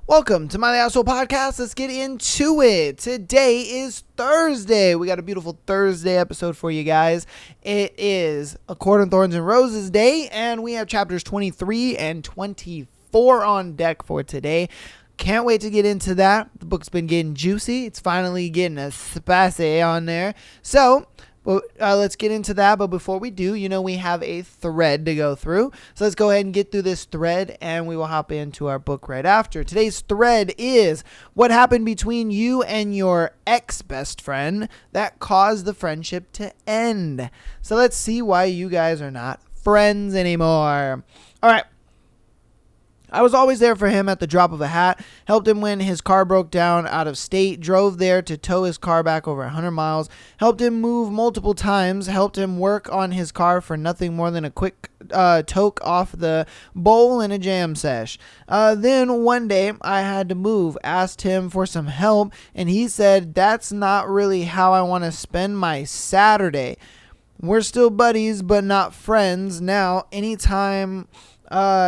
Welcome to My Asshole Podcast. Let's get into it. Today is Thursday. We got a beautiful Thursday episode for you guys. It is A Court of Thorns and Roses Day, and we have chapters 23 and 24 on deck for today. Can't wait to get into that. The book's been getting juicy. It's finally getting a spicy on there. So, let's get into that. But before we do, we have a thread to go through. So let's go ahead and get through this thread, and we will hop into our book right after. Today's thread is what happened between you and your ex-best friend that caused the friendship to end. So let's see why you guys are not friends anymore. All right. I was always there for him at the drop of a hat, helped him when his car broke down out of state, drove there to tow his car back over 100 miles, helped him move multiple times, helped him work on his car for nothing more than a quick toke off the bowl in a jam sesh. Then one day I had to move, asked him for some help, and he said, "That's not really how I want to spend my Saturday." We're still buddies, but not friends. Now, anytime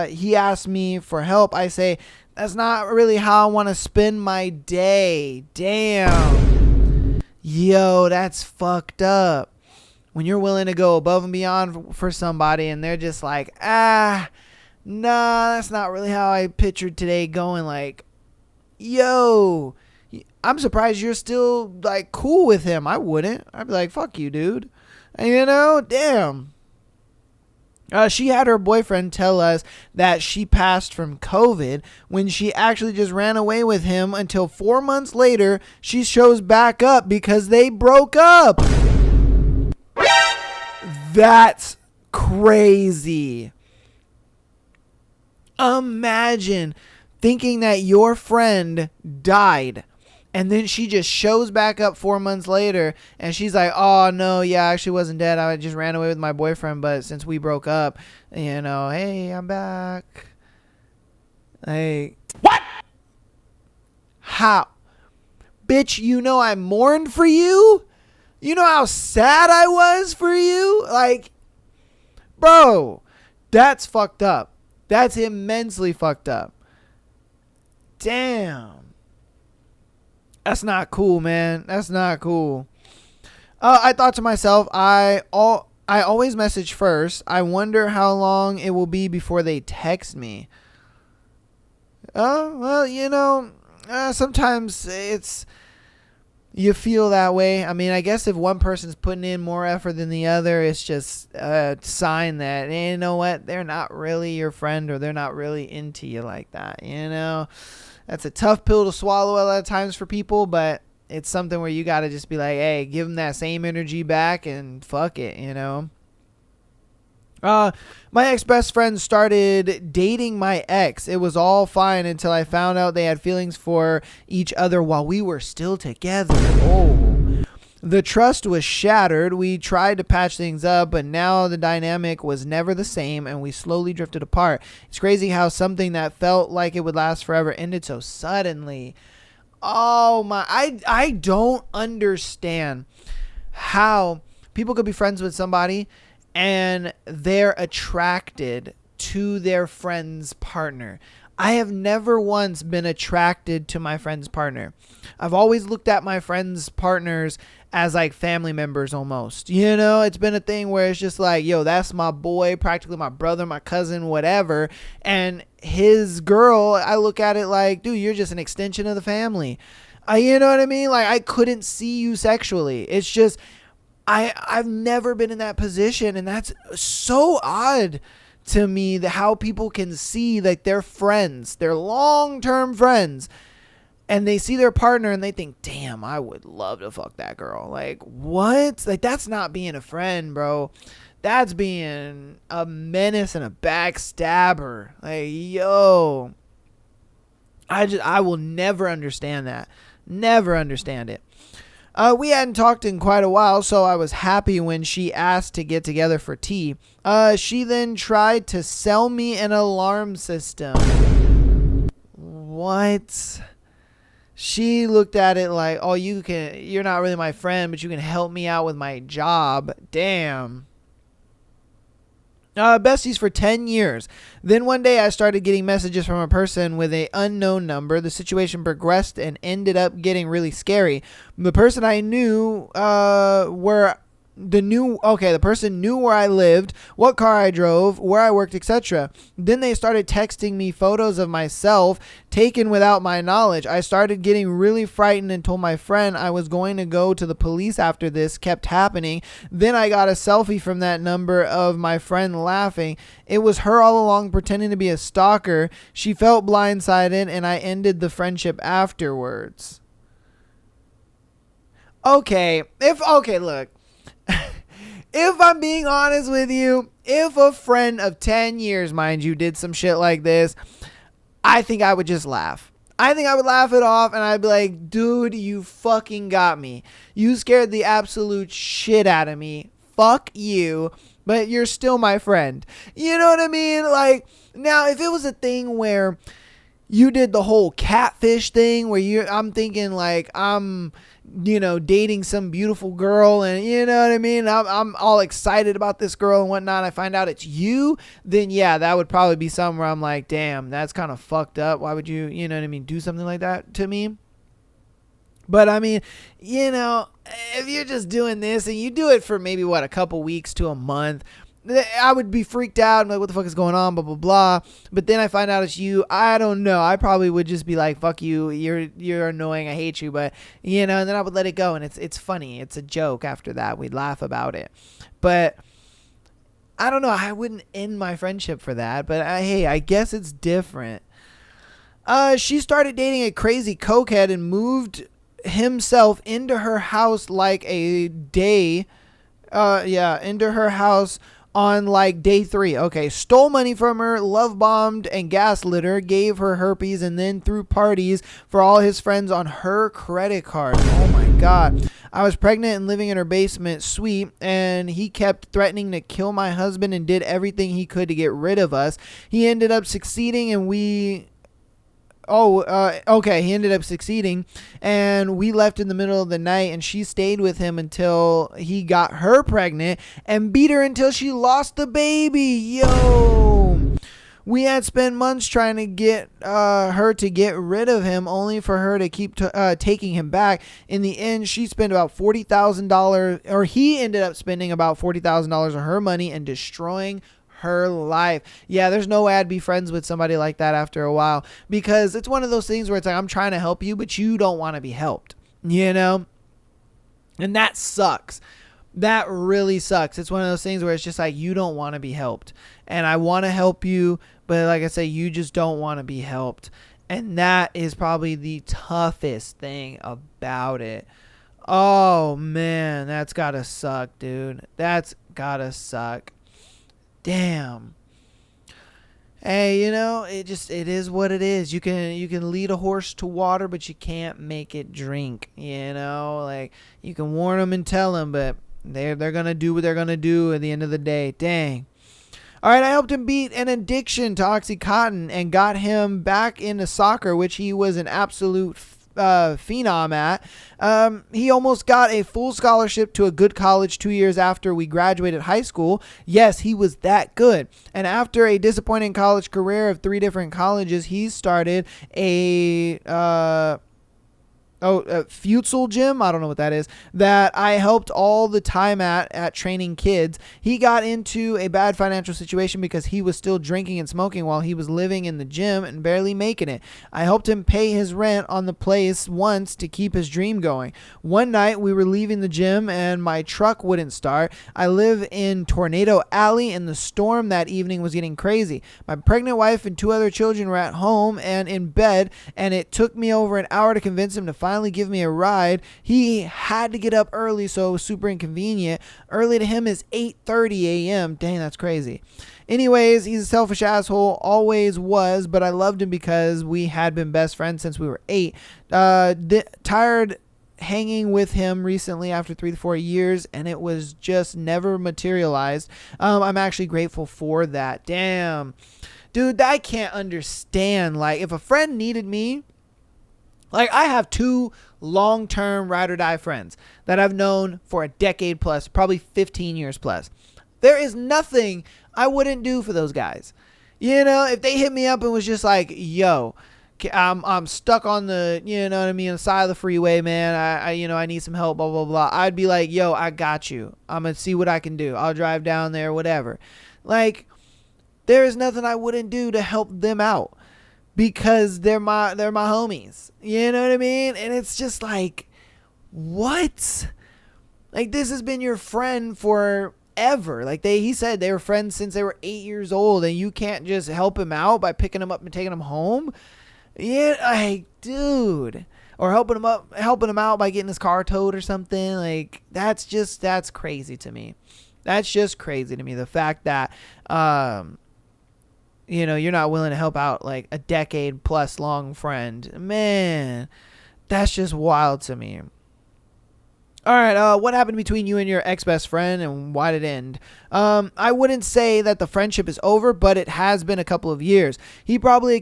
he asked me for help, I say, "That's not really how I want to spend my day." Damn. Yo, that's fucked up. When you're willing to go above and beyond for somebody and they're just like, nah, that's not really how I pictured today going. Like, yo, I'm surprised you're still like cool with him. I wouldn't. I'd be like, fuck you, dude. Damn. She had her boyfriend tell us that she passed from COVID when she actually just ran away with him until 4 months later she shows back up because they broke up. That's crazy. Imagine thinking that your friend died and then she just shows back up 4 months later and she's like, "Oh, no, yeah, I actually wasn't dead. I just ran away with my boyfriend. But since we broke up, hey, I'm back." Like, what? How? Bitch, I mourned for you? You know how sad I was for you? Like, bro, that's fucked up. That's immensely fucked up. Damn. That's not cool, man. That's not cool. I thought to myself, I always message first. I wonder how long it will be before they text me. Sometimes you feel that way. I mean, I guess if one person's putting in more effort than the other, it's just a sign that, you know what, they're not really your friend or they're not really into you like that, That's a tough pill to swallow a lot of times for people, but it's something where you got to just be like, hey, give them that same energy back and fuck it, My ex-best friend started dating my ex. It was all fine until I found out they had feelings for each other while we were still together. Oh. The trust was shattered. We tried to patch things up, but now the dynamic was never the same, and we slowly drifted apart. It's crazy how something that felt like it would last forever ended so suddenly. Oh my, I don't understand how people could be friends with somebody and they're attracted to their friend's partner. I have never once been attracted to my friend's partner. I've always looked at my friends' partners as like family members almost. It's been a thing where it's just like, yo, that's my boy, practically my brother, my cousin, whatever. And his girl, I look at it like, dude, you're just an extension of the family. You know what I mean? Like, I couldn't see you sexually. It's just, I've never been in that position. And that's so odd to me, that how people can see like their friends, their long-term friends, and they see their partner and they think, damn, I would love to fuck that girl. Like, what? Like, that's not being a friend, bro. That's being a menace and a backstabber. Like, yo, I will never understand that. Never understand it. We hadn't talked in quite a while, so I was happy when she asked to get together for tea. She then tried to sell me an alarm system. What? She looked at it like, oh, you're not really my friend, but you can help me out with my job. Damn. Besties for 10 years. Then one day I started getting messages from a person with an unknown number. The situation progressed and ended up getting really scary. The person I knew the person knew where I lived, what car I drove, where I worked, etc. Then they started texting me photos of myself taken without my knowledge. I started getting really frightened and told my friend I was going to go to the police after this kept happening. Then I got a selfie from that number of my friend laughing. It was her all along pretending to be a stalker. She felt blindsided and I ended the friendship afterwards. Okay, look. If I'm being honest with you, if a friend of 10 years, mind you, did some shit like this, I think I would just laugh. I think I would laugh it off and I'd be like, dude, you fucking got me. You scared the absolute shit out of me. Fuck you. But you're still my friend. You know what I mean? Like, now, if it was a thing where you did the whole catfish thing where I'm thinking like I'm dating some beautiful girl and you know what I mean, I'm all excited about this girl and whatnot, I find out it's you, then yeah, that would probably be something where I'm like, damn, that's kind of fucked up. Why would you know what I mean, do something like that to me? But I mean, if you're just doing this and you do it for maybe a couple weeks to a month, I would be freaked out and like, what the fuck is going on, blah, blah, blah. But then I find out it's you. I don't know. I probably would just be like, fuck you. You're annoying. I hate you. But, and then I would let it go. And it's funny. It's a joke after that. We'd laugh about it. But I don't know. I wouldn't end my friendship for that. But hey, I guess it's different. She started dating a crazy cokehead and moved himself into her house like a day. Into her house on like day 3. Okay. Stole money from her, love bombed and gaslit her, gave her herpes, and then threw parties for all his friends on her credit card. Oh my God. I was pregnant and living in her basement suite, and he kept threatening to kill my husband and did everything he could to get rid of us. He ended up succeeding and he ended up succeeding, and we left in the middle of the night, and she stayed with him until he got her pregnant and beat her until she lost the baby. Yo, we had spent months trying to get her to get rid of him, only for her to keep taking him back. In the end, she spent about $40,000, or he ended up spending about $40,000 of her money and destroying her life. Yeah, there's no way I'd be friends with somebody like that after a while, because it's one of those things where it's like, I'm trying to help you, but you don't want to be helped, and that sucks. That really sucks. It's one of those things where it's just like, you don't want to be helped, and I want to help you, but like I say, you just don't want to be helped, and that is probably the toughest thing about it. Oh man, that's gotta suck, dude. That's gotta suck. Damn. Hey, it is what it is. You can lead a horse to water, but you can't make it drink. Like, you can warn them and tell them, but they're gonna do what they're gonna do at the end of the day. Dang. All right, I helped him beat an addiction to Oxycontin and got him back into soccer, which he was an absolute phenom at. He almost got a full scholarship to a good college 2 years after we graduated high school. Yes, he was that good. And after a disappointing college career of 3 different colleges, he started a futsal gym, I don't know what that is, that I helped all the time at training kids. He got into a bad financial situation because he was still drinking and smoking while he was living in the gym and barely making it. I helped him pay his rent on the place once to keep his dream going. One night we were leaving the gym and my truck wouldn't start. I live in Tornado Alley and the storm that evening was getting crazy. My pregnant wife and 2 other children were at home and in bed, and it took me over an hour to convince him to finally give me a ride. He had to get up early, so it was super inconvenient. Early to him is 8:30 a.m. Dang, that's crazy. Anyways, he's a selfish asshole, always was, but I loved him because we had been best friends since we were 8. Tired hanging with him recently after 3 to 4 years, and it was just never materialized. I'm actually grateful for that. Damn. Dude, I can't understand. Like, if a friend needed me, like, I have 2 long-term ride or die friends that I've known for a decade plus, probably 15 years plus. There is nothing I wouldn't do for those guys. You know, if they hit me up and was just like, yo, I'm stuck on the, you know what I mean, on the side of the freeway, man. I need some help, blah, blah, blah. I'd be like, yo, I got you. I'm going to see what I can do. I'll drive down there, whatever. Like, there is nothing I wouldn't do to help them out because they're my homies. You know what I mean? And it's just like, what? Like, this has been your friend forever. Like, he said they were friends since they were 8 years old, and you can't just help him out by picking him up and taking him home. Yeah, like, dude. Or helping him out by getting his car towed or something. Like, that's crazy to me. That's just crazy to me. The fact that, you're not willing to help out like a decade plus long friend. Man, that's just wild to me. All right, what happened between you and your ex-best friend, and why did it end? I wouldn't say that the friendship is over, but it has been a couple of years. He's probably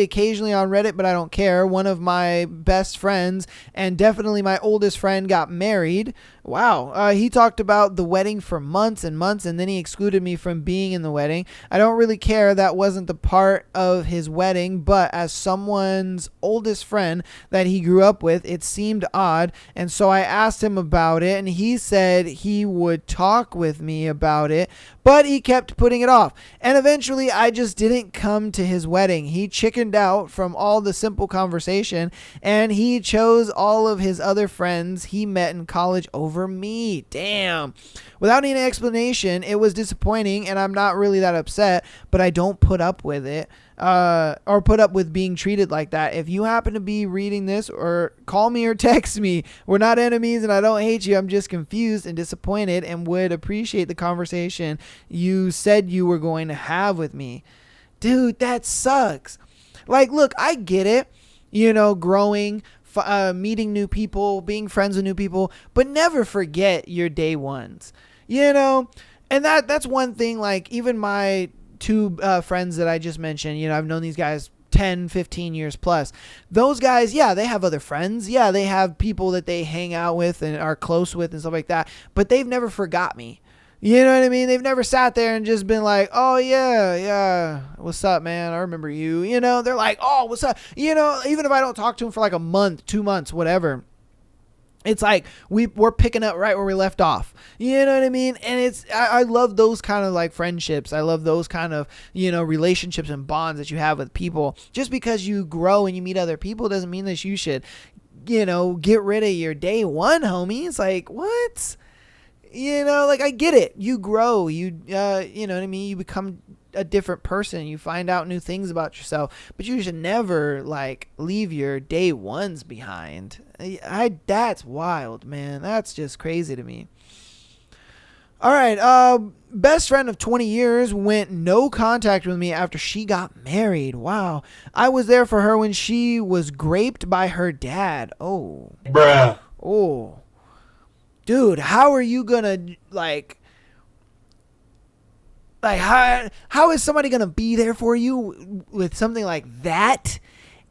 occasionally on Reddit, but I don't care. One of my best friends, and definitely my oldest friend, got married. Wow. He talked about the wedding for months and months, and then he excluded me from being in the wedding. I don't really care. That wasn't the part of his wedding, but as someone's oldest friend that he grew up with, it seemed odd, and so I asked him about it, and he said he would talk with me about it, but he kept putting it off. And eventually, I just didn't come to his wedding. He chickened out from all the simple conversation, and he chose all of his other friends he met in college over me. Damn. Without any explanation, it was disappointing, and I'm not really that upset, but I don't put up with it. Or put up with being treated like that. If you happen to be reading this, or call me or text me. We're not enemies and I don't hate you. I'm just confused and disappointed and would appreciate the conversation you said you were going to have with me. Dude, that sucks. Like, look, I get it. Growing, meeting new people, being friends with new people, but never forget your day ones. And that's one thing. Like, even my two friends that I just mentioned, I've known these guys 10, 15 years plus. Those guys, yeah, they have other friends. Yeah, they have people that they hang out with and are close with and stuff like that. But they've never forgot me. You know what I mean? They've never sat there and just been like, oh, yeah, what's up, man? I remember you. They're like, oh, what's up? Even if I don't talk to them for like a month, 2 months, whatever. It's like we're picking up right where we left off. You know what I mean? And I love those kind of like friendships. I love those kind of, relationships and bonds that you have with people. Just because you grow and you meet other people doesn't mean that you should, get rid of your day one homies. Like, what? Like, I get it. You grow, you know what I mean? You become a different person. You find out new things about yourself, but you should never like leave your day ones behind. That's wild, man. That's just crazy to me. All right. Best friend of 20 years went no contact with me after she got married. Wow. I was there for her when she was raped by her dad. Oh, bruh. Oh, dude, how are you gonna how is somebody gonna be there for you with something like that,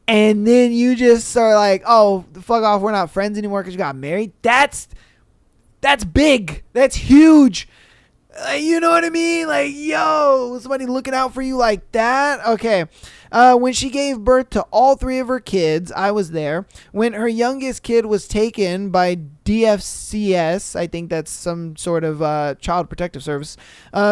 and then you just are like, oh, fuck off, we're not friends anymore because you got married? That's big. That's huge. You know what I mean? Like, yo, somebody looking out for you like that? Okay. When she gave birth to all three of her kids, I was there. When her youngest kid was taken by DFCS, I think that's some sort of child protective service,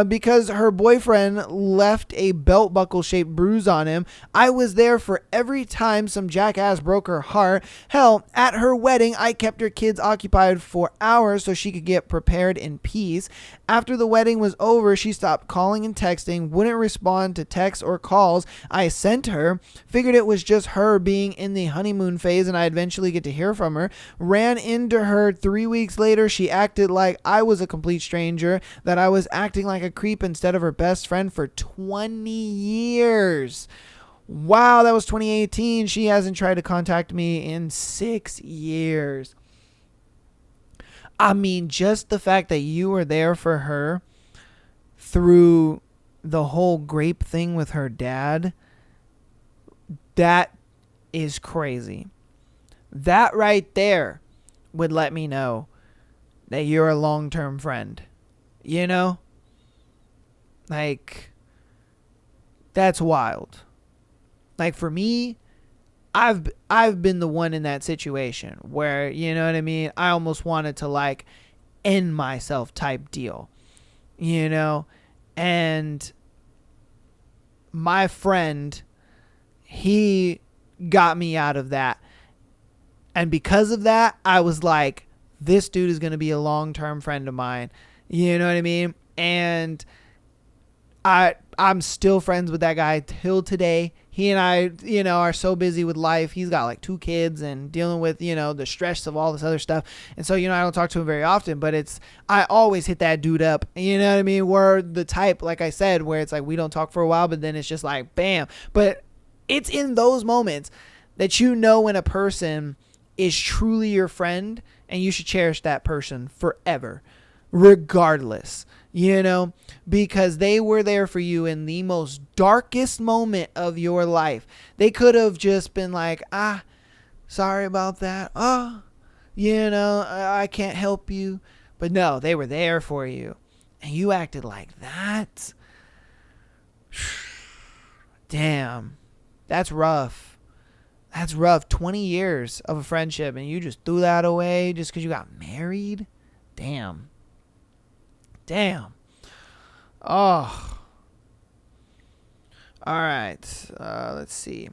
because her boyfriend left a belt buckle shaped bruise on him. I was there for every time some jackass broke her heart. Hell, at her wedding, I kept her kids occupied for hours so she could get prepared in peace. After the wedding was over, she stopped calling and texting, wouldn't respond to texts or calls I sent her. Figured it was just her being in the honeymoon phase and I'd eventually get to hear from her. Ran into her 3 weeks later. She acted like I was a complete stranger, that I was acting like a creep instead of her best friend for 20 years. Wow, that was 2018. She hasn't tried to contact me in 6 years. I mean, just the fact that you were there for her through the whole grape thing with her dad, that is crazy. That right there would let me know that you're a long-term friend. Like, that's wild. Like, for me, I've been the one in that situation where, you know what I mean, I almost wanted to like end myself type deal, you know? And my friend, he got me out of that. And because of that, I was like, this dude is going to be a long-term friend of mine. You know what I mean? And I'm still friends with that guy till today. He and I, you know, are so busy with life. He's got like 2 kids and dealing with, you know, the stress of all this other stuff. And so, you know, I don't talk to him very often, but I always hit that dude up. You know what I mean? We're the type, like I said, where it's like we don't talk for a while, but then it's just like, bam. But it's in those moments that you know when a person is truly your friend, and you should cherish that person forever, regardless, you know, because they were there for you in the most darkest moment of your life. They could have just been like, sorry about that. You know, I can't help you. But no, they were there for you. And you acted like that. Damn. That's rough. That's rough. 20 years of a friendship and you just threw that away just because you got married? Damn. Oh. All right. Let's see.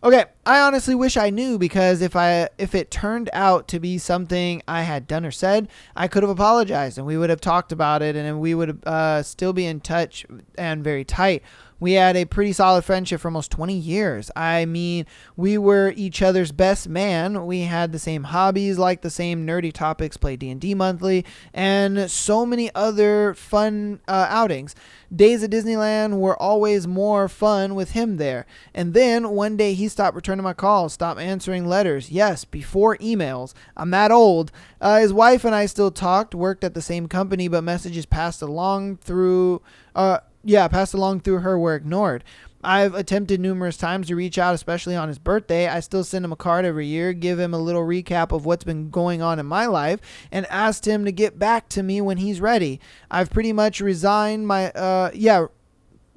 Okay. I honestly wish I knew, because if it turned out to be something I had done or said, I could have apologized and we would have talked about it, and we would still be in touch and very tight. We had a pretty solid friendship for almost 20 years. I mean, we were each other's best man. We had the same hobbies, like the same nerdy topics, played D&D monthly, and so many other fun outings. Days at Disneyland were always more fun with him there. And then one day he stopped returning my calls, stopped answering letters. Yes, before emails. I'm that old. His wife and I still talked, worked at the same company, but messages passed along through her were ignored. I've attempted numerous times to reach out, especially on his birthday. I still send him a card every year, give him a little recap of what's been going on in my life, and asked him to get back to me when he's ready. I've pretty much resigned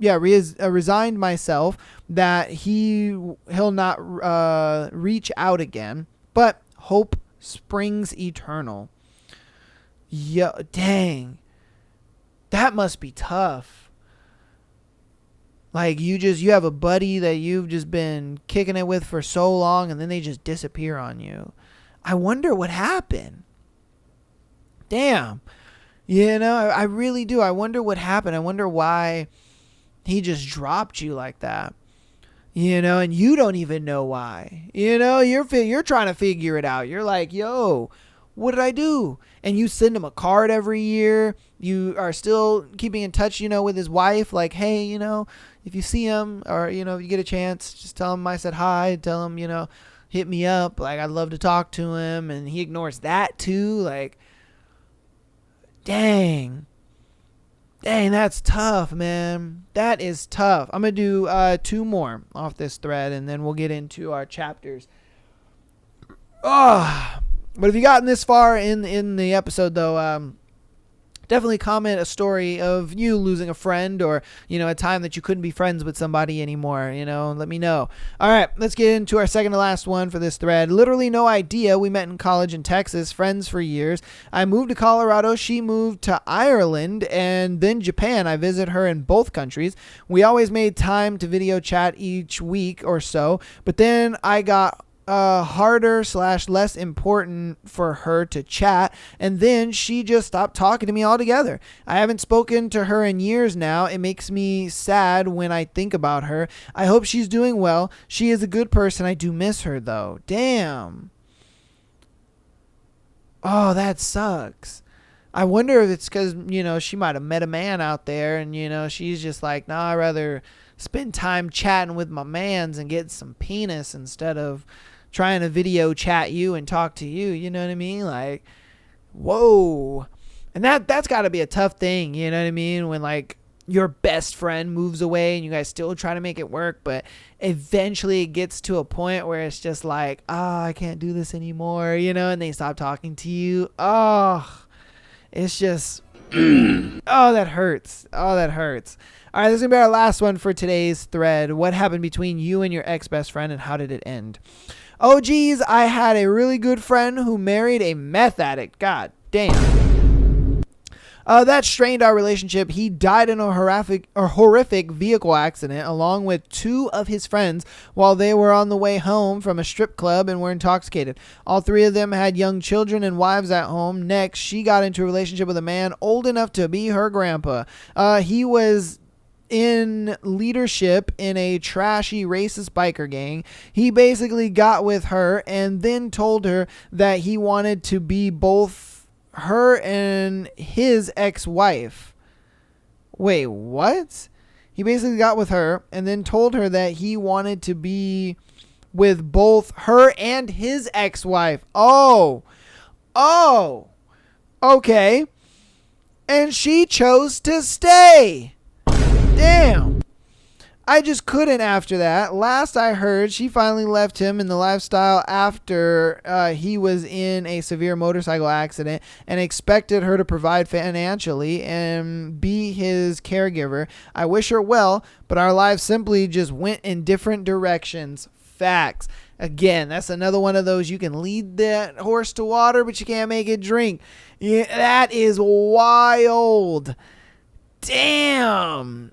resigned myself that he'll not reach out again, but hope springs eternal. Yeah, dang. That must be tough. Like, you have a buddy that you've just been kicking it with for so long, and then they just disappear on you. I wonder what happened. Damn. You know, I really do. I wonder what happened. I wonder why he just dropped you like that. You know, and you don't even know why. You know, you're trying to figure it out. You're like, yo, what did I do? And you send him a card every year. You are still keeping in touch, you know, with his wife. Like, hey, you know, if you see him, or, you know, if you get a chance, just tell him I said hi. Tell him, you know, hit me up. Like, I'd love to talk to him. And he ignores that too. Like, dang, that's tough, man. That is tough. I'm going to do 2 more off this thread, and then we'll get into our chapters. But if you gotten this far in the episode, though, definitely comment a story of you losing a friend, or, you know, a time that you couldn't be friends with somebody anymore. You know, let me know. All right, let's get into our second to last one for this thread. Literally no idea. We met in college in Texas, friends for years. I moved to Colorado. She moved to Ireland and then Japan. I visit her in both countries. We always made time to video chat each week or so, but then I got harder / less important for her to chat, and then she just stopped talking to me altogether. I haven't spoken to her in years now. It makes me sad when I think about her. I hope she's doing well. She is a good person. I do miss her, though. Damn. Oh, that sucks. I wonder if it's because, you know, she might have met a man out there, and, you know, she's just like, nah, I'd rather spend time chatting with my mans and get some penis instead of trying to video chat you and talk to you. You know what I mean? Like, whoa. And that's got to be a tough thing, you know what I mean? When, like, your best friend moves away and you guys still try to make it work, but eventually it gets to a point where it's just like, I can't do this anymore, you know, and they stop talking to you. It's just, Oh, that hurts. Oh, that hurts. All right, this is going to be our last one for today's thread. What happened between you and your ex-best friend, and how did it end? Oh, geez, I had a really good friend who married a meth addict. God damn. That strained our relationship. He died in a horrific vehicle accident along with two of his friends while they were on the way home from a strip club and were intoxicated. All three of them had young children and wives at home. Next, she got into a relationship with a man old enough to be her grandpa. He was in leadership in a trashy racist biker gang. He basically got with her and then told her that he wanted to be both her and his ex-wife. Wait, what? He basically got with her and then told her that he wanted to be with both her and his ex-wife. Oh, okay. And she chose to stay. Damn. I just couldn't after that. Last I heard, she finally left him in the lifestyle after he was in a severe motorcycle accident and expected her to provide financially and be his caregiver. I wish her well, but our lives simply just went in different directions. Facts. Again, that's another one of those, you can lead that horse to water, but you can't make it drink. Yeah, that is wild. Damn.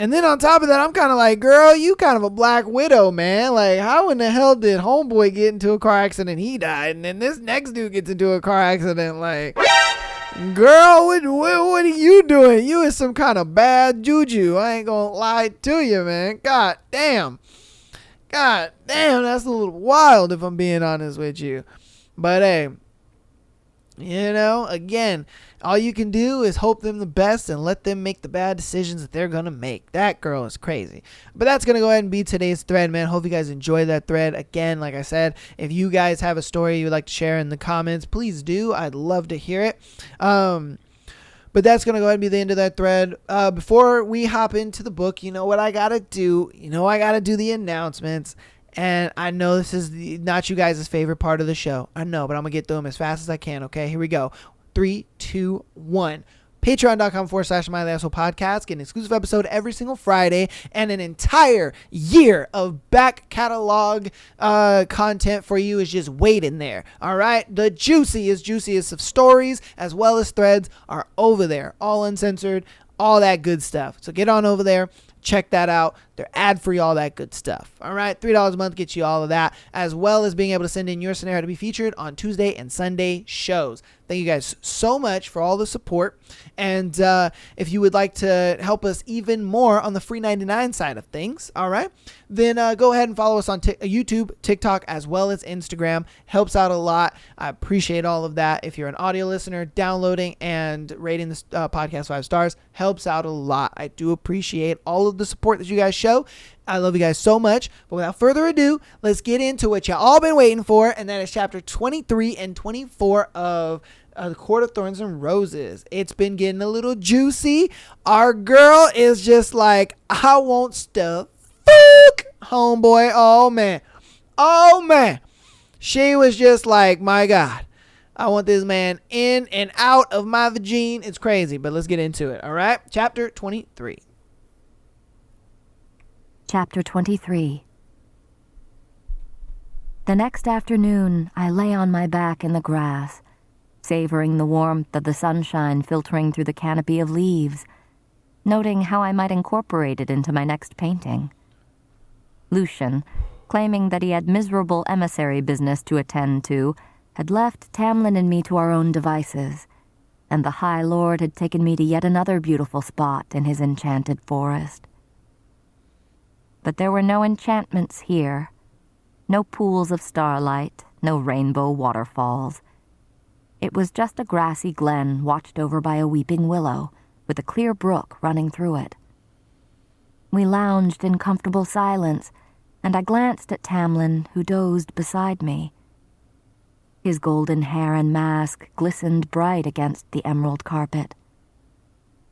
And then on top of that, I'm kind of like, girl, you kind of a black widow, man. Like, how in the hell did homeboy get into a car accident? He died. And then this next dude gets into a car accident. Like, girl, what are you doing? You is some kind of bad juju. I ain't going to lie to you, man. God damn. That's a little wild if I'm being honest with you. But hey, you know, again, all you can do is hope them the best and let them make the bad decisions that they're going to make. That girl is crazy. But that's going to go ahead and be today's thread, man. Hope you guys enjoyed that thread. Again, like I said, if you guys have a story you'd like to share in the comments, please do. I'd love to hear it. But that's going to go ahead and be the end of that thread. Before we hop into the book, you know what I got to do? I got to do the announcements. And I know this is not you guys' favorite part of the show. I know, but I'm going to get through them as fast as I can, okay? Here we go. 3, 2, 1. Patreon.com/MyLasshole Podcast. Get an exclusive episode every single Friday and an entire year of back catalog content for you is just waiting there. All right? The juiciest of stories as well as threads are over there. All uncensored, all that good stuff. So get on over there. Check that out. They're ad-free, all that good stuff. All right, $3 a month gets you all of that, as well as being able to send in your scenario to be featured on Tuesday and Sunday shows. Thank you guys so much for all the support. And if you would like to help us even more on the free 99 side of things, all right, then go ahead and follow us on YouTube, TikTok, as well as Instagram. Helps out a lot. I appreciate all of that. If you're an audio listener, downloading and rating this podcast 5 stars helps out a lot. I do appreciate all of the support that you guys show. I love you guys so much. But without further ado, let's get into what y'all all been waiting for, and that is chapter 23 and 24 of The Court of Thorns and Roses. It's been getting a little juicy. Our girl is just like, I want stuff. Fuck, homeboy. Oh, man. She was just like, my God. I want this man in and out of my vagine. It's crazy, but let's get into it. All right. Chapter 23. Chapter 23. The next afternoon, I lay on my back in the grass, savoring the warmth of the sunshine filtering through the canopy of leaves, noting how I might incorporate it into my next painting. Lucian, claiming that he had miserable emissary business to attend to, had left Tamlin and me to our own devices, and the High Lord had taken me to yet another beautiful spot in his enchanted forest. But there were no enchantments here, no pools of starlight, no rainbow waterfalls. It was just a grassy glen watched over by a weeping willow, with a clear brook running through it. We lounged in comfortable silence, and I glanced at Tamlin, who dozed beside me. His golden hair and mask glistened bright against the emerald carpet.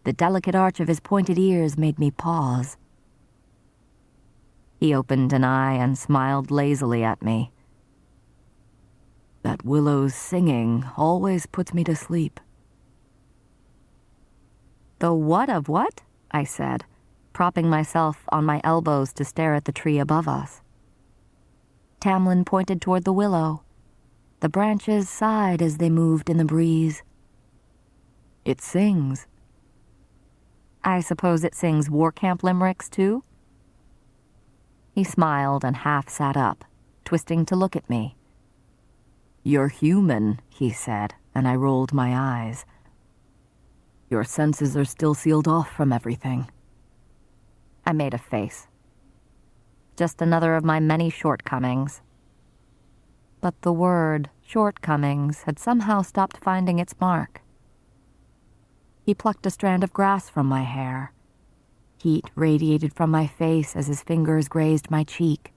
The delicate arch of his pointed ears made me pause. He opened an eye and smiled lazily at me. That willow's singing always puts me to sleep. "The what of what?" I said, propping myself on my elbows to stare at the tree above us. Tamlin pointed toward the willow. The branches sighed as they moved in the breeze. "It sings." "I suppose it sings war camp limericks, too?" He smiled and half sat up, twisting to look at me. "You're human," he said, and I rolled my eyes. "Your senses are still sealed off from everything." I made a face. Just another of my many shortcomings. But the word shortcomings had somehow stopped finding its mark. He plucked a strand of grass from my hair. Heat radiated from my face as his fingers grazed my cheek.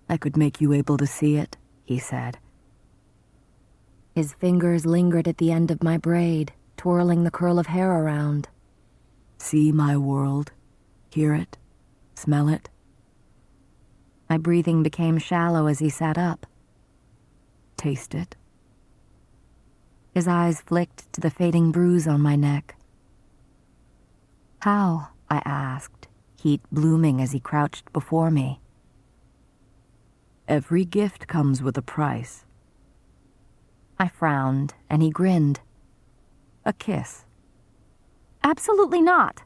"I could make you able to see it," he said. His fingers lingered at the end of my braid, twirling the curl of hair around. "See my world, hear it, smell it." My breathing became shallow as he sat up. "Taste it." His eyes flicked to the fading bruise on my neck. "How?" I asked, heat blooming as he crouched before me. "Every gift comes with a price." I frowned, and he grinned. "A kiss." "Absolutely not."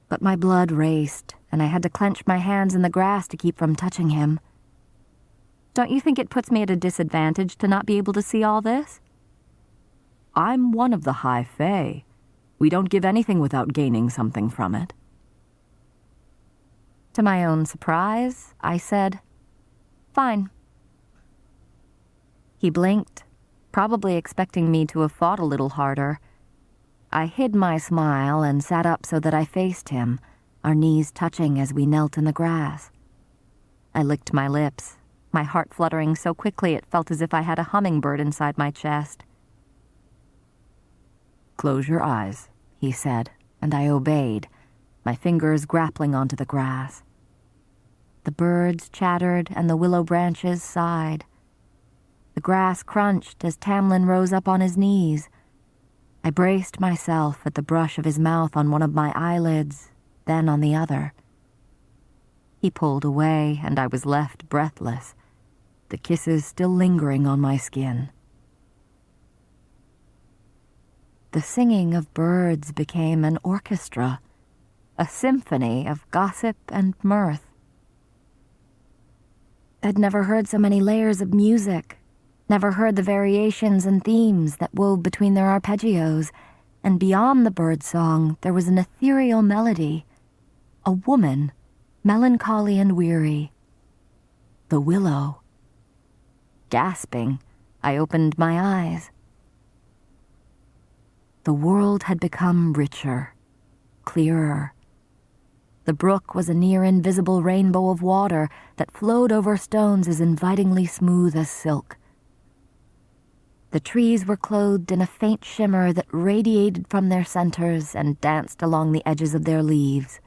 But my blood raced, and I had to clench my hands in the grass to keep from touching him. "Don't you think it puts me at a disadvantage to not be able to see all this?" "I'm one of the High Fae. We don't give anything without gaining something from it." To my own surprise, I said, "Fine." He blinked, probably expecting me to have fought a little harder. I hid my smile and sat up so that I faced him, our knees touching as we knelt in the grass. I licked my lips, my heart fluttering so quickly it felt as if I had a hummingbird inside my chest. "Close your eyes," he said, and I obeyed, my fingers grappling onto the grass. The birds chattered and the willow branches sighed. The grass crunched as Tamlin rose up on his knees. I braced myself at the brush of his mouth on one of my eyelids, then on the other. He pulled away, and I was left breathless, the kisses still lingering on my skin. The singing of birds became an orchestra, a symphony of gossip and mirth. I'd never heard so many layers of music, never heard the variations and themes that wove between their arpeggios, and beyond the bird song there was an ethereal melody, a woman, melancholy and weary. The willow. Gasping, I opened my eyes. The world had become richer, clearer. The brook was a near-invisible rainbow of water that flowed over stones as invitingly smooth as silk. The trees were clothed in a faint shimmer that radiated from their centers and danced along the edges of their leaves.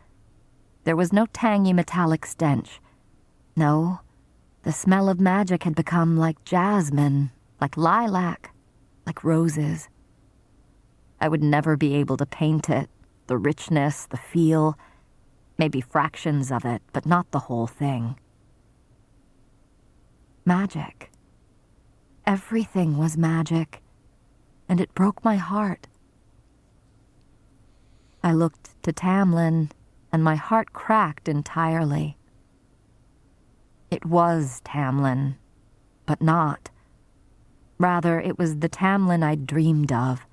There was no tangy metallic stench. No, the smell of magic had become like jasmine, like lilac, like roses. I would never be able to paint it, the richness, the feel, maybe fractions of it, but not the whole thing. Magic. Everything was magic, and it broke my heart. I looked to Tamlin, and my heart cracked entirely. It was Tamlin, but not. Rather, it was the Tamlin I'd dreamed of.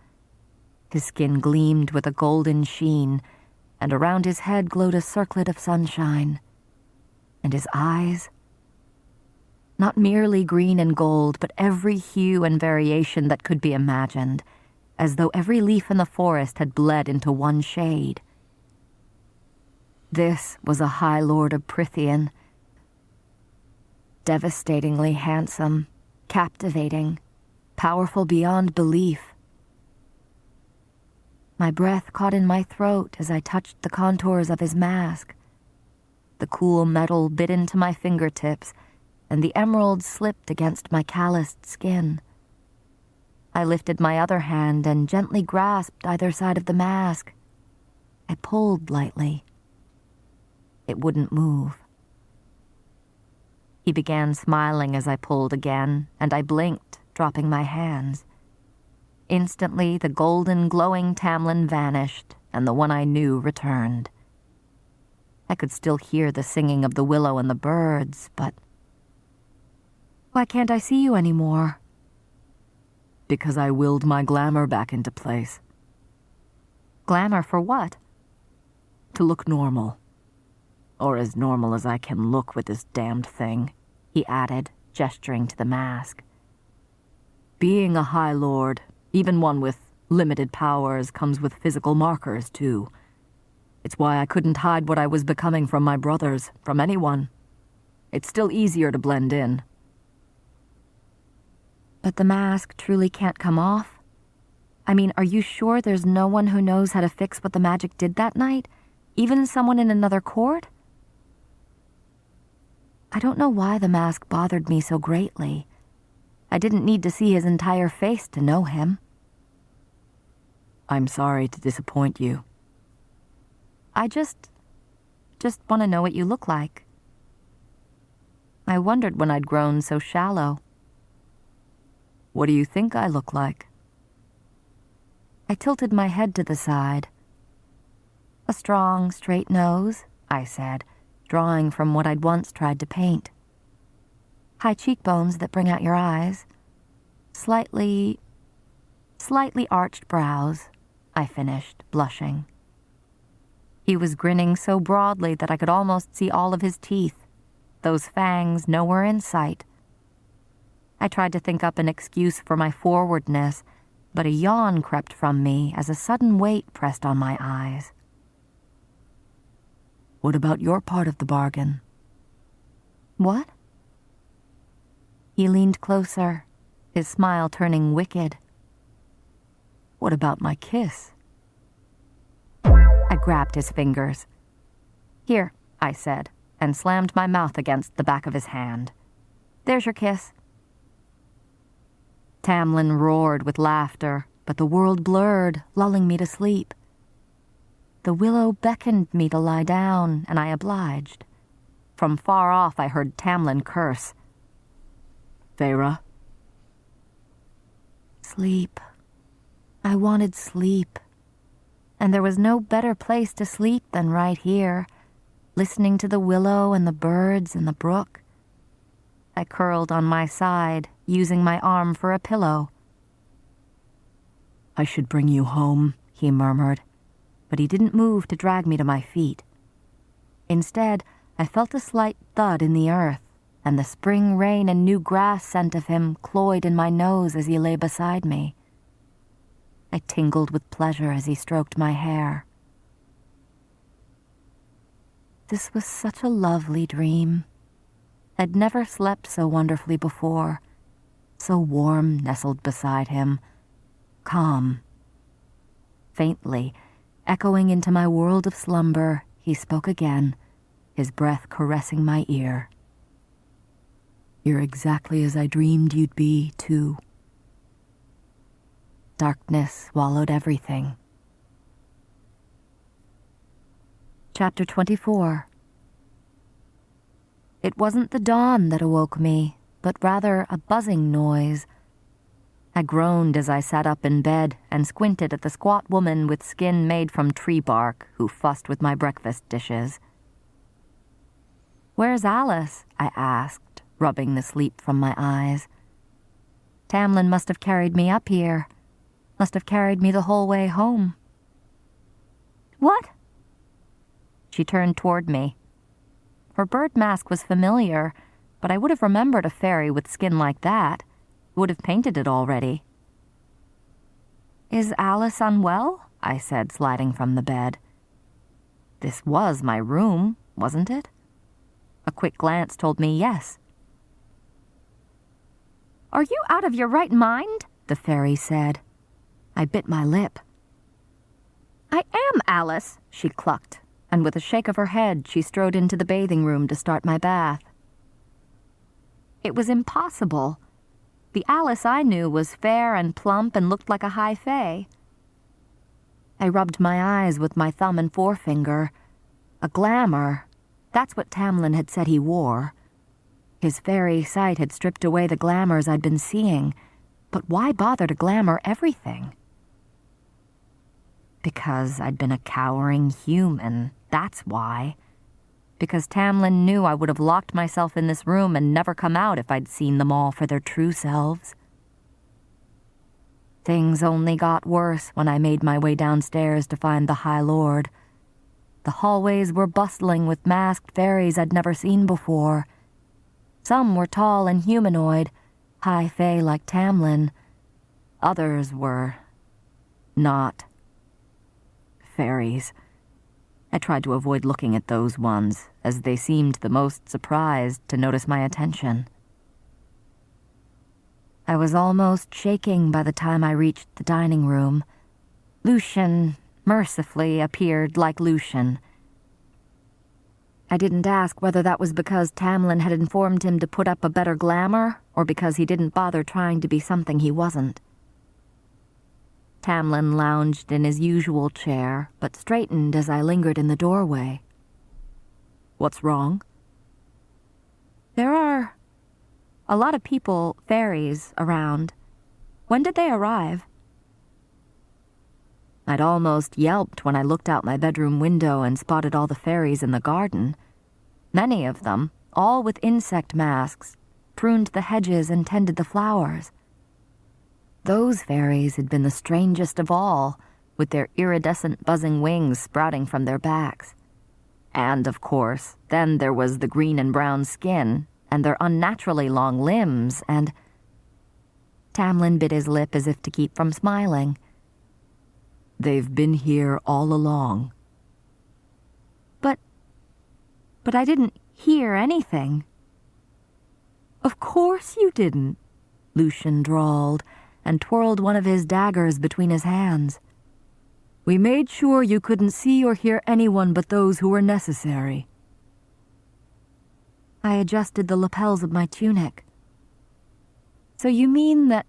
His skin gleamed with a golden sheen, and around his head glowed a circlet of sunshine. And his eyes? Not merely green and gold, but every hue and variation that could be imagined, as though every leaf in the forest had bled into one shade. This was a High Lord of Prythian. Devastatingly handsome, captivating, powerful beyond belief. My breath caught in my throat as I touched the contours of his mask. The cool metal bit into my fingertips, and the emerald slipped against my calloused skin. I lifted my other hand and gently grasped either side of the mask. I pulled lightly. It wouldn't move. He began smiling as I pulled again, and I blinked, dropping my hands. Instantly, the golden, glowing Tamlin vanished, and the one I knew returned. I could still hear the singing of the willow and the birds, but... Why can't I see you anymore? Because I willed my glamour back into place. Glamour for what? To look normal. Or as normal as I can look with this damned thing, he added, gesturing to the mask. Being a High Lord, even one with limited powers, comes with physical markers, too. It's why I couldn't hide what I was becoming from my brothers, from anyone. It's still easier to blend in. But the mask truly can't come off? I mean, are you sure there's no one who knows how to fix what the magic did that night? Even someone in another court? I don't know why the mask bothered me so greatly. I didn't need to see his entire face to know him. I'm sorry to disappoint you. I just want to know what you look like. I wondered when I'd grown so shallow. What do you think I look like? I tilted my head to the side. A strong, straight nose, I said, drawing from what I'd once tried to paint. High cheekbones that bring out your eyes. Slightly arched brows, I finished, blushing. He was grinning so broadly that I could almost see all of his teeth, those fangs nowhere in sight. I tried to think up an excuse for my forwardness, but a yawn crept from me as a sudden weight pressed on my eyes. What about your part of the bargain? What? He leaned closer, his smile turning wicked. What about my kiss? I grabbed his fingers. Here, I said, and slammed my mouth against the back of his hand. There's your kiss. Tamlin roared with laughter, but the world blurred, lulling me to sleep. The willow beckoned me to lie down, and I obliged. From far off I heard Tamlin curse. Feyre? Sleep. I wanted sleep. And there was no better place to sleep than right here, listening to the willow and the birds and the brook. I curled on my side, using my arm for a pillow. I should bring you home, he murmured, but he didn't move to drag me to my feet. Instead, I felt a slight thud in the earth, and the spring rain and new grass scent of him cloyed in my nose as he lay beside me. I tingled with pleasure as he stroked my hair. This was such a lovely dream. I'd never slept so wonderfully before, so warm nestled beside him, calm. Faintly, echoing into my world of slumber, he spoke again, his breath caressing my ear. You're exactly as I dreamed you'd be, too. Darkness swallowed everything. Chapter 24. It wasn't the dawn that awoke me, but rather a buzzing noise. I groaned as I sat up in bed and squinted at the squat woman with skin made from tree bark who fussed with my breakfast dishes. Where's Alice? I asked, rubbing the sleep from my eyes. Tamlin must have carried me up here. Must have carried me the whole way home. What? She turned toward me. Her bird mask was familiar, but I would have remembered a fairy with skin like that. Would have painted it already. Is Alice unwell? I said, sliding from the bed. This was my room, wasn't it? A quick glance told me yes. Are you out of your right mind? The fairy said. I bit my lip. I am Alice, she clucked, and with a shake of her head, she strode into the bathing room to start my bath. It was impossible. The Alice I knew was fair and plump and looked like a high fae. I rubbed my eyes with my thumb and forefinger. A glamour. That's what Tamlin had said he wore. His fairy sight had stripped away the glamours I'd been seeing, but why bother to glamour everything? Because I'd been a cowering human, that's why. Because Tamlin knew I would have locked myself in this room and never come out if I'd seen them all for their true selves. Things only got worse when I made my way downstairs to find the High Lord. The hallways were bustling with masked fairies I'd never seen before. Some were tall and humanoid, high fae like Tamlin. Others were not fairies. I tried to avoid looking at those ones, as they seemed the most surprised to notice my attention. I was almost shaking by the time I reached the dining room. Lucian mercifully appeared like Lucian. I didn't ask whether that was because Tamlin had informed him to put up a better glamour, or because he didn't bother trying to be something he wasn't. Tamlin lounged in his usual chair, but straightened as I lingered in the doorway. "What's wrong?" "There are a lot of people, fairies, around. When did they arrive?" I'd almost yelped when I looked out my bedroom window and spotted all the fairies in the garden. Many of them, all with insect masks, pruned the hedges and tended the flowers. Those fairies had been the strangest of all, with their iridescent buzzing wings sprouting from their backs. And, of course, then there was the green and brown skin, and their unnaturally long limbs, and... Tamlin bit his lip as if to keep from smiling. "They've been here all along." But I didn't hear anything." "Of course you didn't," Lucian drawled, and twirled one of his daggers between his hands. "We made sure you couldn't see or hear anyone but those who were necessary." I adjusted the lapels of my tunic. "So you mean that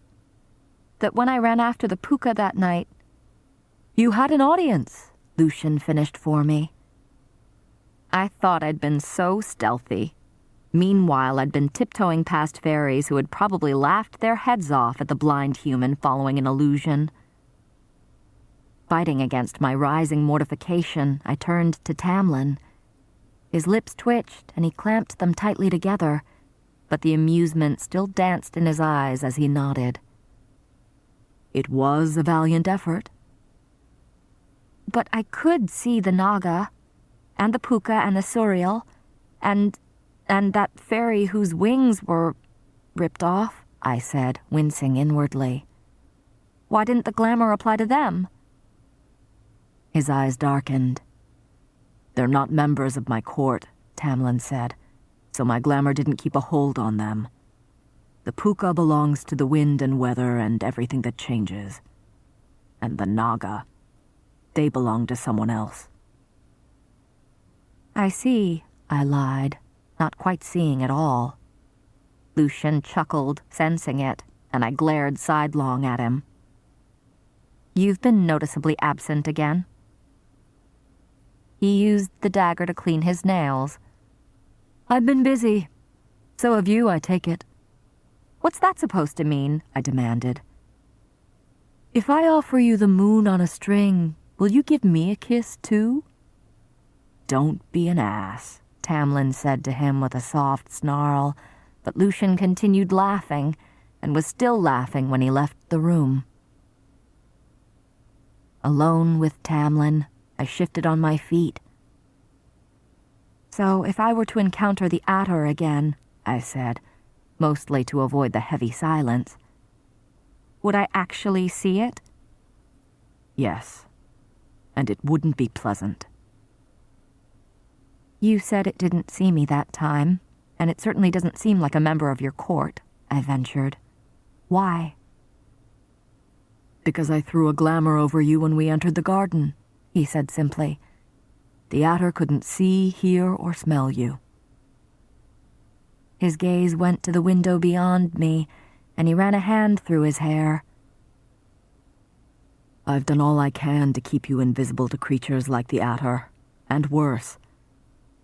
when I ran after the puka that night—" "You had an audience," Lucian finished for me. I thought I'd been so stealthy. Meanwhile, I'd been tiptoeing past fairies who had probably laughed their heads off at the blind human following an illusion. Fighting against my rising mortification, I turned to Tamlin. His lips twitched, and he clamped them tightly together, but the amusement still danced in his eyes as he nodded. "It was a valiant effort." "But I could see the Naga, and the puka and the Suriel, and that fairy whose wings were ripped off," I said, wincing inwardly. "Why didn't the glamour apply to them?" His eyes darkened. "They're not members of my court," Tamlin said, "so my glamour didn't keep a hold on them. The puka belongs to the wind and weather and everything that changes. And the Naga, they belong to someone else." "I see," I lied, not quite seeing at all. Lucian chuckled, sensing it, and I glared sidelong at him. "You've been noticeably absent again." He used the dagger to clean his nails. "I've been busy. So have you, I take it." "What's that supposed to mean?" I demanded. "If I offer you the moon on a string, will you give me a kiss, too?" "Don't be an ass," Tamlin said to him with a soft snarl, but Lucian continued laughing, and was still laughing when he left the room. Alone with Tamlin, I shifted on my feet. "So if I were to encounter the Atter again," I said, mostly to avoid the heavy silence, "would I actually see it?" "Yes, and it wouldn't be pleasant." "You said it didn't see me that time, and it certainly doesn't seem like a member of your court," I ventured. "Why?" "Because I threw a glamour over you when we entered the garden," he said simply. "The Atter couldn't see, hear, or smell you." His gaze went to the window beyond me, and he ran a hand through his hair. I've done all I can to keep you invisible to creatures like the Atter, and worse.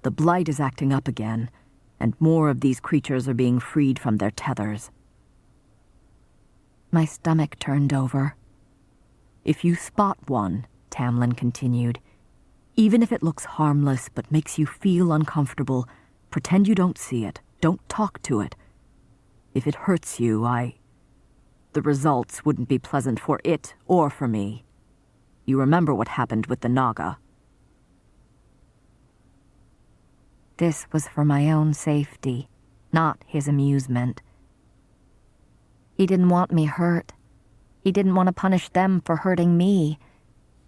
The Blight is acting up again, and more of these creatures are being freed from their tethers. My stomach turned over. If you spot one, Tamlin continued, even if it looks harmless but makes you feel uncomfortable, pretend you don't see it. Don't talk to it. If it hurts you, the results wouldn't be pleasant for it or for me. You remember what happened with the Naga. This was for my own safety, not his amusement. He didn't want me hurt. He didn't want to punish them for hurting me,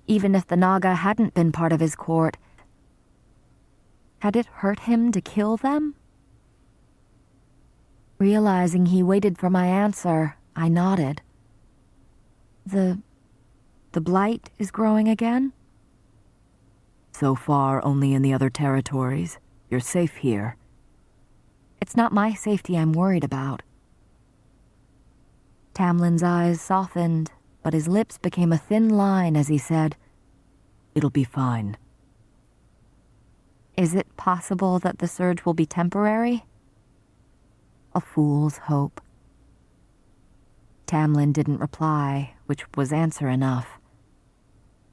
even if the Naga hadn't been part of his court. Had it hurt him to kill them? Realizing he waited for my answer, I nodded. The Blight is growing again? So far, only in the other territories. You're safe here. It's not my safety I'm worried about. Tamlin's eyes softened, but his lips became a thin line as he said, It'll be fine. Is it possible that the surge will be temporary? A fool's hope. Tamlin didn't reply, which was answer enough.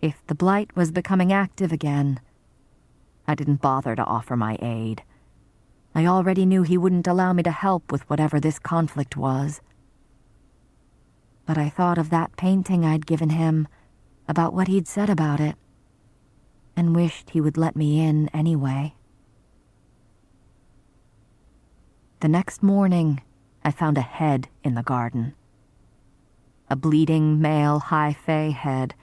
If the Blight was becoming active again, I didn't bother to offer my aid. I already knew he wouldn't allow me to help with whatever this conflict was. But I thought of that painting I'd given him, about what he'd said about it, and wished he would let me in anyway. The next morning, I found a head in the garden. A bleeding male high fae head,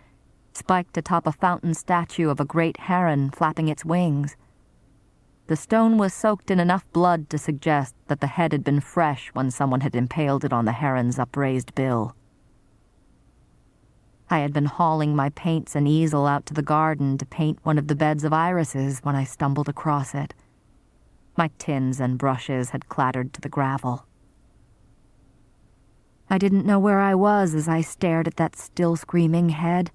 spiked atop a fountain statue of a great heron flapping its wings. The stone was soaked in enough blood to suggest that the head had been fresh when someone had impaled it on the heron's upraised bill. I had been hauling my paints and easel out to the garden to paint one of the beds of irises when I stumbled across it. My tins and brushes had clattered to the gravel. I didn't know where I was as I stared at that still screaming head,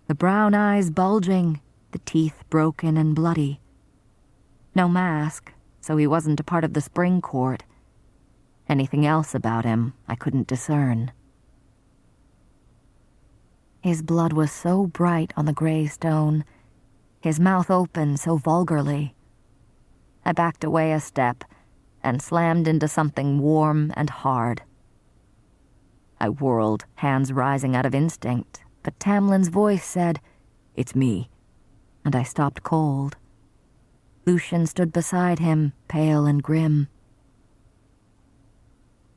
the brown eyes bulging, the teeth broken and bloody. No mask, so he wasn't a part of the spring court. Anything else about him I couldn't discern. His blood was so bright on the gray stone, his mouth open so vulgarly. I backed away a step and slammed into something warm and hard. I whirled, hands rising out of instinct, but Tamlin's voice said, It's me. And I stopped cold. Lucian stood beside him, pale and grim.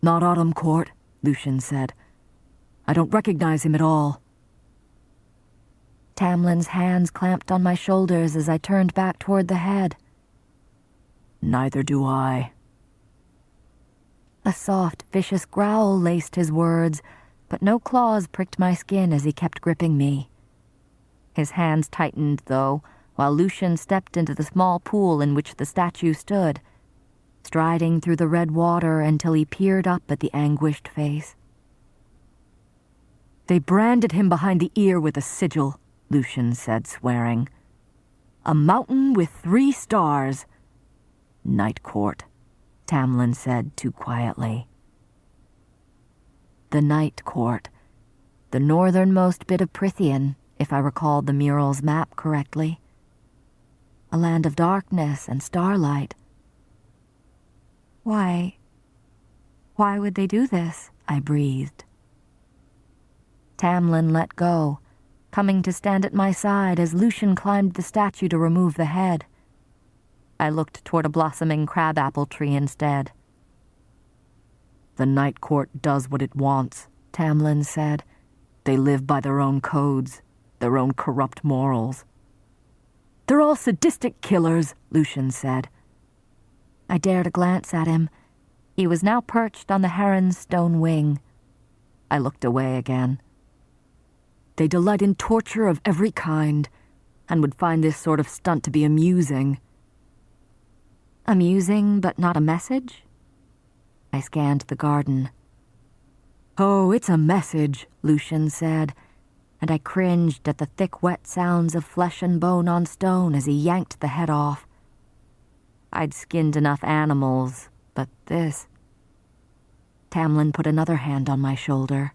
Not Autumn Court, Lucian said. I don't recognize him at all. Tamlin's hands clamped on my shoulders as I turned back toward the head. Neither do I. A soft, vicious growl laced his words, but no claws pricked my skin as he kept gripping me. His hands tightened, though, while Lucian stepped into the small pool in which the statue stood, striding through the red water until he peered up at the anguished face. They branded him behind the ear with a sigil, Lucian said, swearing. A mountain with 3 stars. Night Court, Tamlin said too quietly. The Night Court, the northernmost bit of Prithian, if I recalled the mural's map correctly. A land of darkness and starlight. Why would they do this? I breathed. Tamlin let go, coming to stand at my side as Lucian climbed the statue to remove the head. I looked toward a blossoming crabapple tree instead. The Night Court does what it wants, Tamlin said. They live by their own codes, their own corrupt morals. They're all sadistic killers, Lucian said. I dared a glance at him. He was now perched on the heron's stone wing. I looked away again. They delight in torture of every kind, and would find this sort of stunt to be amusing. Amusing, but not a message? I scanned the garden. "Oh, it's a message," Lucian said, and I cringed at the thick, wet sounds of flesh and bone on stone as he yanked the head off. I'd skinned enough animals, but this... Tamlin put another hand on my shoulder.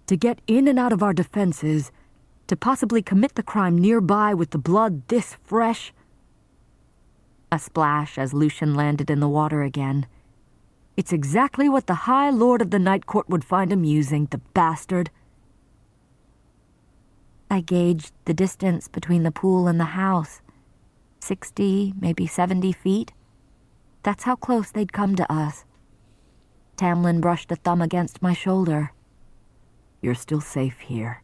"To get in and out of our defenses, to possibly commit the crime nearby with the blood this fresh..." A splash as Lucian landed in the water again. "It's exactly what the High Lord of the Night Court would find amusing, the bastard." I gauged the distance between the pool and the house. 60, maybe 70 feet. That's how close they'd come to us. Tamlin brushed a thumb against my shoulder. "You're still safe here.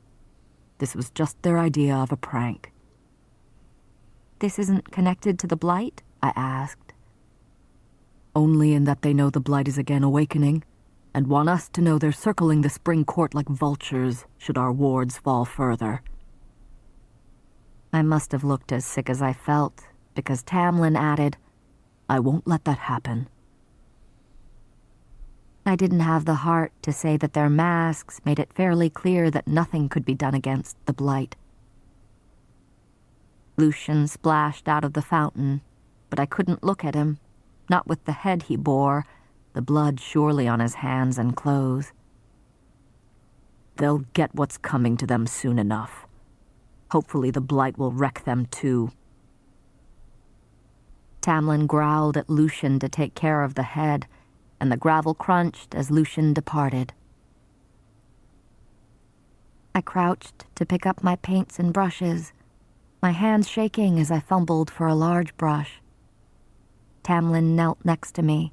This was just their idea of a prank." "This isn't connected to the Blight?" I asked. "Only in that they know the Blight is again awakening, and want us to know they're circling the spring court like vultures should our wards fall further." I must have looked as sick as I felt, because Tamlin added, "I won't let that happen." I didn't have the heart to say that their masks made it fairly clear that nothing could be done against the Blight. Lucian splashed out of the fountain, but I couldn't look at him, not with the head he bore, the blood surely on his hands and clothes. "They'll get what's coming to them soon enough. Hopefully the Blight will wreck them too." Tamlin growled at Lucian to take care of the head, and the gravel crunched as Lucian departed. I crouched to pick up my paints and brushes, my hands shaking as I fumbled for a large brush. Tamlin knelt next to me,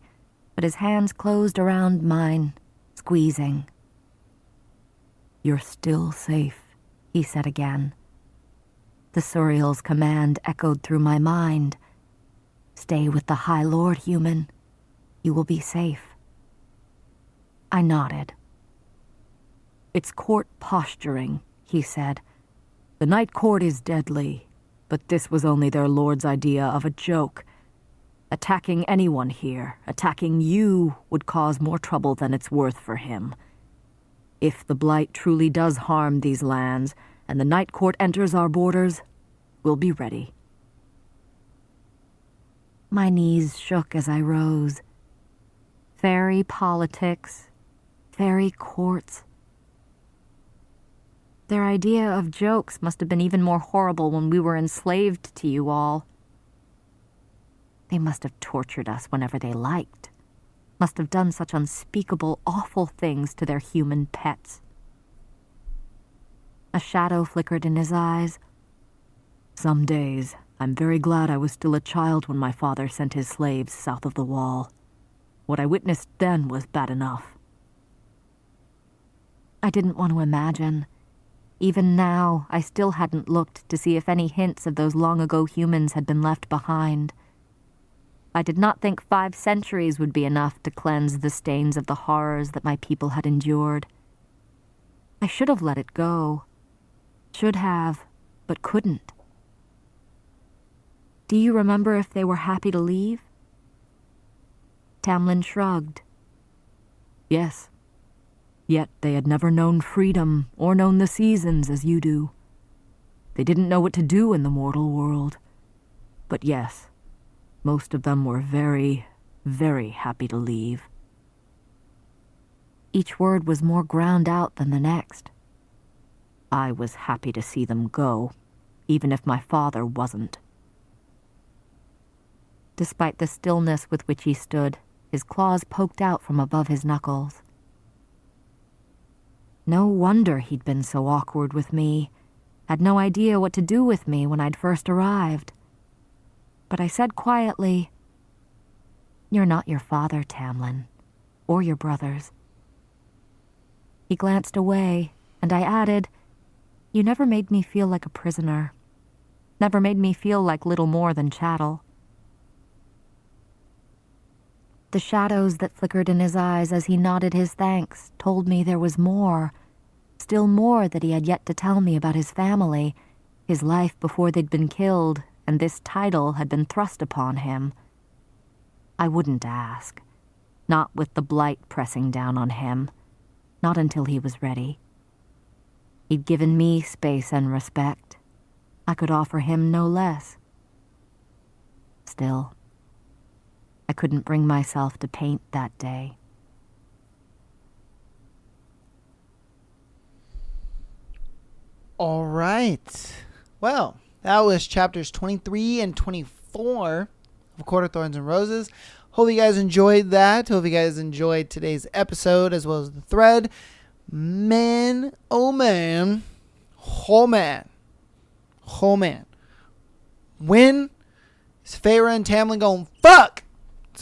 but his hands closed around mine, squeezing. "You're still safe," he said again. The Suriel's command echoed through my mind. "Stay with the High Lord, human. You will be safe." I nodded. "It's court posturing," he said. "The Night Court is deadly, but this was only their lord's idea of a joke. Attacking anyone here, attacking you, would cause more trouble than it's worth for him. If the Blight truly does harm these lands, and the Night Court enters our borders, we'll be ready." My knees shook as I rose. Fairy politics, fairy courts. Their idea of jokes must have been even more horrible when we were enslaved to you all. They must have tortured us whenever they liked. Must have done such unspeakable, awful things to their human pets. A shadow flickered in his eyes. "Some days, I'm very glad I was still a child when my father sent his slaves south of the wall. What I witnessed then was bad enough." I didn't want to imagine. Even now, I still hadn't looked to see if any hints of those long-ago humans had been left behind. I did not think 5 centuries would be enough to cleanse the stains of the horrors that my people had endured. I should have let it go. Should have, but couldn't. "Do you remember if they were happy to leave?" Tamlin shrugged. "Yes. Yet they had never known freedom or known the seasons as you do. They didn't know what to do in the mortal world. But yes, most of them were very, very happy to leave." Each word was more ground out than the next. "I was happy to see them go, even if my father wasn't." Despite the stillness with which he stood, his claws poked out from above his knuckles. No wonder he'd been so awkward with me, had no idea what to do with me when I'd first arrived. But I said quietly, "You're not your father, Tamlin, or your brothers." He glanced away, and I added, "You never made me feel like a prisoner. Never made me feel like little more than chattel." The shadows that flickered in his eyes as he nodded his thanks told me there was more, still more that he had yet to tell me about his family, his life before they'd been killed, and this title had been thrust upon him. I wouldn't ask. not with the blight pressing down on him, not until he was ready. He'd given me space and respect. I could offer him no less. Still, I couldn't bring myself to paint that day. All right. Well, that was chapters 23 and 24 of A Court of Thorns and Roses. Hope you guys enjoyed that. Hope you guys enjoyed today's episode as well as the thread. Man, oh man. Oh man. Oh man. When is Feyre and Tamlin going fuck?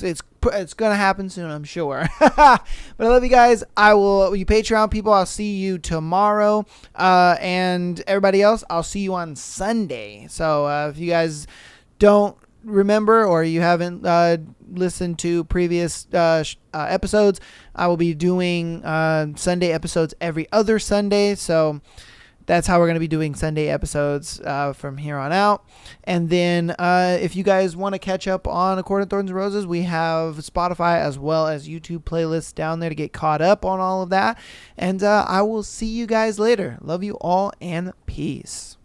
It's going to happen soon, I'm sure. But I love you guys. You Patreon people, I'll see you tomorrow. And everybody else, I'll see you on Sunday. So if you guys don't remember or you haven't listened to previous episodes, I will be doing Sunday episodes every other Sunday. So that's how we're going to be doing Sunday episodes from here on out. And then if you guys want to catch up on A Court of Thorns and Roses, we have Spotify as well as YouTube playlists down there to get caught up on all of that. And I will see you guys later. Love you all and peace.